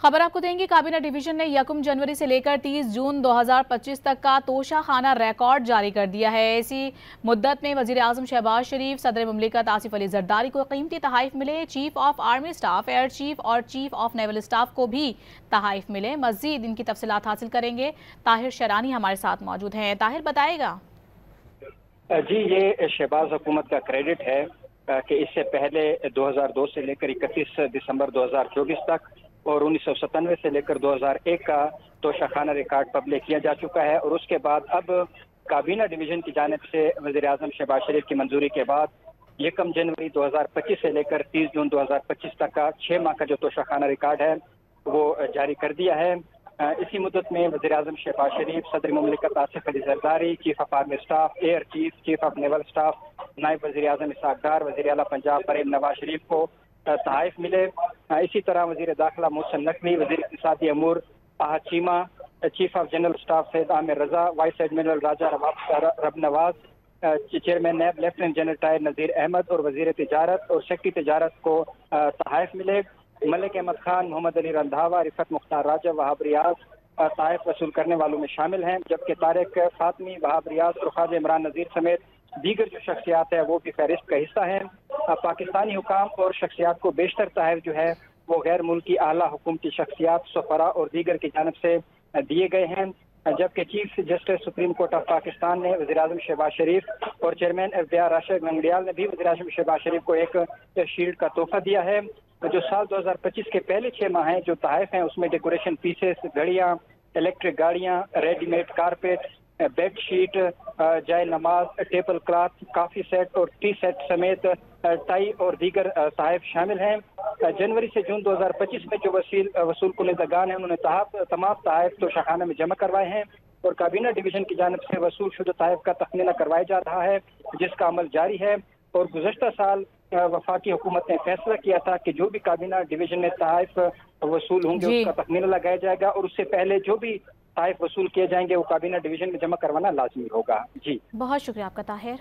खबर आपको देंगे, काबीना डिवीजन ने 1 जनवरी से लेकर 30 जून 2025 तक का तोशा खाना रिकॉर्ड जारी कर दिया है। इसी मुद्दत में वजीर आजम शहबाज शरीफ, सदर मुमलिकत आसिफ अली जरदारी को कीमती तहाइफ मिले। Chief of army staff, air chief और चीफ ऑफ नेवल स्टाफ को भी तहाइफ मिले। मजीद इनकी तफसीलात हासिल करेंगे। ताहिर शरानी हमारे साथ मौजूद हैं। ताहिर, बताएगा। जी, ये शहबाज हुकूमत का क्रेडिट है कि इससे पहले 2002 से लेकर 31 दिसंबर 2024 तक और 1997 से लेकर 2001 का तोशाखाना रिकॉर्ड पब्लिक किया जा चुका है। और उसके बाद अब काबीना डिवीजन की जानिब से वज़ीर आज़म शहबाज शरीफ की मंजूरी के बाद 1 जनवरी 2025 से लेकर 30 जून 2025 तक का 6 माह का जो तोशाखाना रिकॉर्ड है वो जारी कर दिया है। इसी मुद्दत में वज़ीर आज़म शहबाज शरीफ, सदर मुमलिकत Asif Ali Zardari, chief of army staff, air chief, chief of naval staff, नायब वज़ीर आज़म इसहाक डार, वज़ीर आला पंजाब परेम नवाज शरीफ को तहाइफ मिले। इसी तरह वज़ीर दाखिला मोहसिन नकवी, वज़ीर इक़्तिसादी अमूर Ahad Cheema, chief of general staff Syed Aamir Raza, vice admiral Raja Rab Nawaz, chairman नैब लेफ्टिनेंट जनरल टायर नज़ीर अहमद और वज़ीर तिजारत और सेक्रेटरी तिजारत को तहाइफ मिले। मलिक अहमद खान, मोहम्मद अली रंधावा, रिफत मुख्तार राजा, वहाब रियाज तहाइफ वसूल करने वालों में शामिल हैं, जबकि तारिक फातमी, वहाब रियाज और ख्वाजा इमरान नज़ीर समेत दीगर जो शख्सियात है वो भी फहरिस्त का हिस्सा है। पाकिस्तानी हुकाम और शख्सियात को बेशतर तहफ़ जो है वो गैर मुल्की आला हुकूमती शख्सियात, सफरा और दीगर की जानिब से दिए गए हैं। जबकि chief justice supreme court of Pakistan ने वज़ीर आज़म शहबाज शरीफ और चेयरमैन FBI राशिद गंगड़ियाल ने भी वज़ीर आज़म शहबाज शरीफ को एक शील्ड का तोहफा दिया है। जो साल 2025 के पहले 6 माह हैं जो तहफ़ हैं उसमें डेकोरेशन पीसेस, घड़ियाँ, इलेक्ट्रिक गाड़ियाँ, रेडीमेड कारपेट, बेड शीट, जाय नमाज, टेबल क्लॉथ, काफ़ी सेट और टी सेट समेत टाई और दीगर तहफ़ शामिल हैं। जनवरी से जून 2025 में जो वसूल कुनिज़गान हैं उन्होंने तमाम तहफ़ तोशाखाना में जमा करवाए हैं और काबीना डिवीजन की जानिब से वसूल शुदा तहफ़ का तखमीना करवाया जा रहा है, जिसका अमल जारी है। और गुज़श्ता साल वफाकी हुकूमत ने फैसला किया था कि जो भी काबीना डिवीजन में तहफ़ वसूल होंगे उसका तखमीना लगाया जाएगा और उससे पहले जो भी तहफ़ वसूल किए जाएंगे वो काबीना डिवीजन में जमा करवाना लाजमी होगा। जी, बहुत शुक्रिया आपका ताहिर।